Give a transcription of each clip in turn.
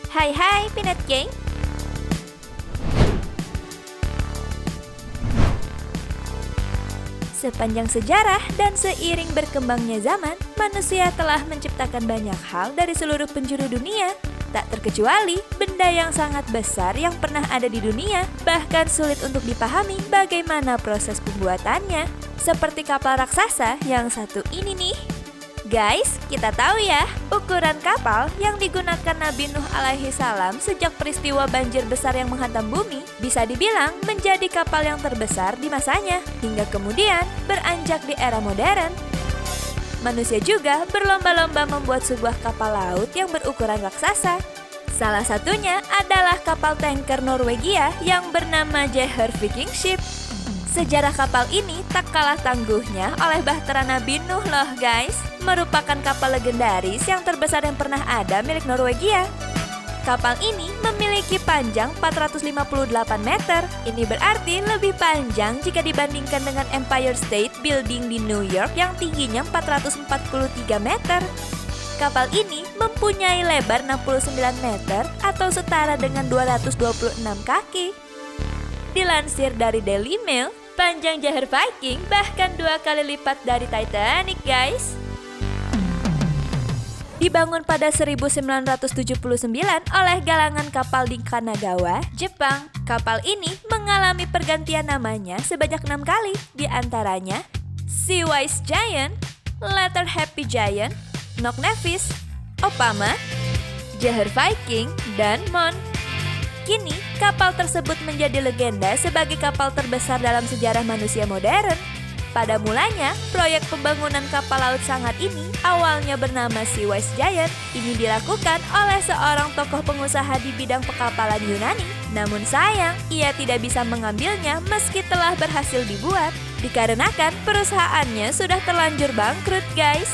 Hai Peanut Gang. Sepanjang sejarah dan seiring berkembangnya zaman, manusia telah menciptakan banyak hal dari seluruh penjuru dunia. Tak terkecuali benda yang sangat besar yang pernah ada di dunia, bahkan sulit untuk dipahami bagaimana proses pembuatannya. Seperti kapal raksasa yang satu ini nih. Guys, kita tahu ya, ukuran kapal yang digunakan Nabi Nuh alaihi salam sejak peristiwa banjir besar yang menghantam bumi bisa dibilang menjadi kapal yang terbesar di masanya, hingga kemudian beranjak di era modern. Manusia juga berlomba-lomba membuat sebuah kapal laut yang berukuran raksasa. Salah satunya adalah kapal tanker Norwegia yang bernama Jeher Viking Ship. Sejarah kapal ini tak kalah tangguhnya oleh bahtera Nabi Nuh loh guys. Merupakan kapal legendaris yang terbesar yang pernah ada milik Norwegia. Kapal ini memiliki panjang 458 meter. Ini berarti lebih panjang jika dibandingkan dengan Empire State Building di New York yang tingginya 443 meter. Kapal ini mempunyai lebar 69 meter atau setara dengan 226 kaki. Dilansir dari Daily Mail, panjang Jeher Viking bahkan 2 kali lipat dari Titanic guys. Dibangun pada 1979 oleh galangan kapal di Kanagawa, Jepang. Kapal ini mengalami pergantian namanya sebanyak 6 kali, di antaranya Sea Wise Giant, Later Happy Giant, Knock Nevis, Opama, Jeher Viking, dan Mon. Kini, kapal tersebut menjadi legenda sebagai kapal terbesar dalam sejarah manusia modern. Pada mulanya, proyek pembangunan kapal laut sangat ini awalnya bernama Sea Wise Giant. Ini dilakukan oleh seorang tokoh pengusaha di bidang pekapalan Yunani. Namun sayang, ia tidak bisa mengambilnya meski telah berhasil dibuat, dikarenakan perusahaannya sudah terlanjur bangkrut guys.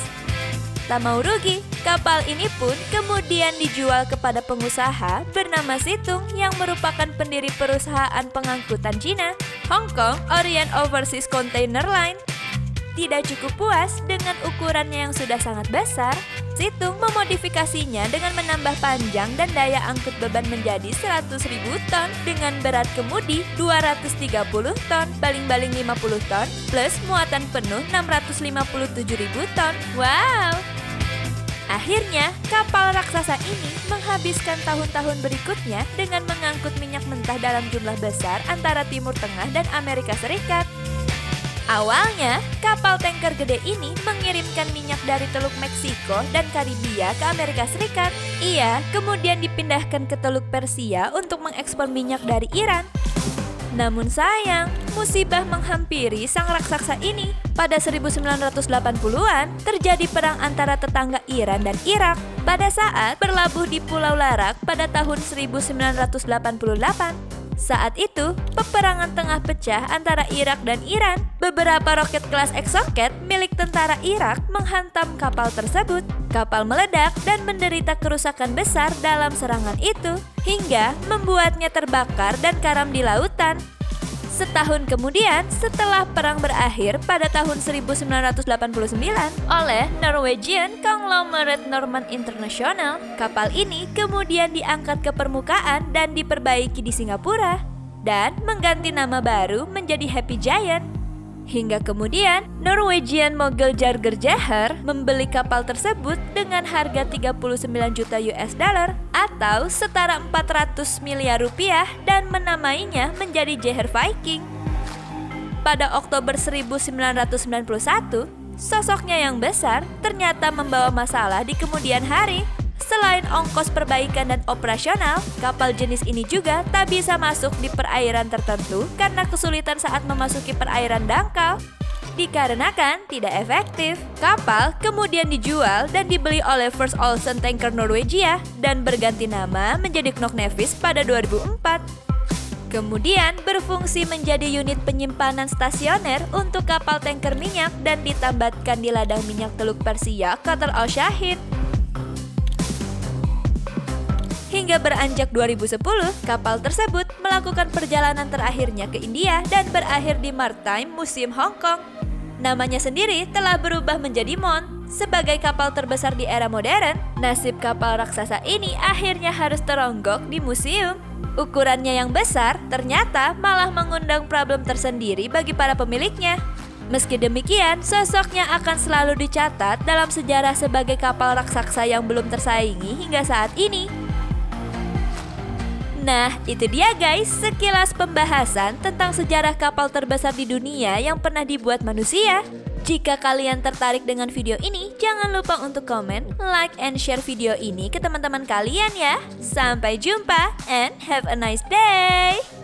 Tak mau rugi, kapal ini pun kemudian dijual kepada pengusaha bernama Situng yang merupakan pendiri perusahaan pengangkutan Cina, Hong Kong Orient Overseas Container Line. Tidak cukup puas dengan ukurannya yang sudah sangat besar, Situng memodifikasinya dengan menambah panjang dan daya angkut beban menjadi 100.000 ton dengan berat kemudi 230 ton, baling-baling 50 ton, plus muatan penuh 657.000 ton. Wow! Akhirnya, kapal raksasa ini menghabiskan tahun-tahun berikutnya dengan mengangkut minyak mentah dalam jumlah besar antara Timur Tengah dan Amerika Serikat. Awalnya, kapal tanker gede ini mengirimkan minyak dari Teluk Meksiko dan Karibia ke Amerika Serikat. Ia kemudian dipindahkan ke Teluk Persia untuk mengekspor minyak dari Iran. Namun sayang, musibah menghampiri sang raksasa ini. Pada 1980-an, terjadi perang antara tetangga Iran dan Irak. Pada saat berlabuh di Pulau Larak pada tahun 1988. Saat itu, peperangan tengah pecah antara Irak dan Iran. Beberapa roket kelas Exocet milik tentara Irak menghantam kapal tersebut. Kapal meledak dan menderita kerusakan besar dalam serangan itu, hingga membuatnya terbakar dan karam di lautan. Setahun kemudian, setelah perang berakhir pada tahun 1989 oleh Norwegian Conglomerate Norman International, kapal ini kemudian diangkat ke permukaan dan diperbaiki di Singapura dan mengganti nama baru menjadi Happy Giant. Hingga kemudian, Norwegian Mogul Jarger Jeher membeli kapal tersebut dengan harga 39 juta US dollar atau setara 400 miliar rupiah dan menamainya menjadi Jeher Viking. Pada Oktober 1991, sosoknya yang besar ternyata membawa masalah di kemudian hari. Selain ongkos perbaikan dan operasional, kapal jenis ini juga tak bisa masuk di perairan tertentu karena kesulitan saat memasuki perairan dangkal. Dikarenakan tidak efektif, kapal kemudian dijual dan dibeli oleh First Ocean Tanker Norwegia dan berganti nama menjadi Knock Nevis pada 2004. Kemudian berfungsi menjadi unit penyimpanan stasioner untuk kapal tanker minyak dan ditambatkan di ladang minyak Teluk Persia, Qatar Al-Shahid. Hingga beranjak 2010, kapal tersebut melakukan perjalanan terakhirnya ke India dan berakhir di Maritime Museum Hong Kong. Namanya sendiri telah berubah menjadi Mon. Sebagai kapal terbesar di era modern, nasib kapal raksasa ini akhirnya harus teronggok di museum. Ukurannya yang besar ternyata malah mengundang problem tersendiri bagi para pemiliknya. Meski demikian, sosoknya akan selalu dicatat dalam sejarah sebagai kapal raksasa yang belum tersaingi hingga saat ini. Nah, itu dia guys, sekilas pembahasan tentang sejarah kapal terbesar di dunia yang pernah dibuat manusia. Jika kalian tertarik dengan video ini, jangan lupa untuk komen, like, and share video ini ke teman-teman kalian ya. Sampai jumpa and have a nice day!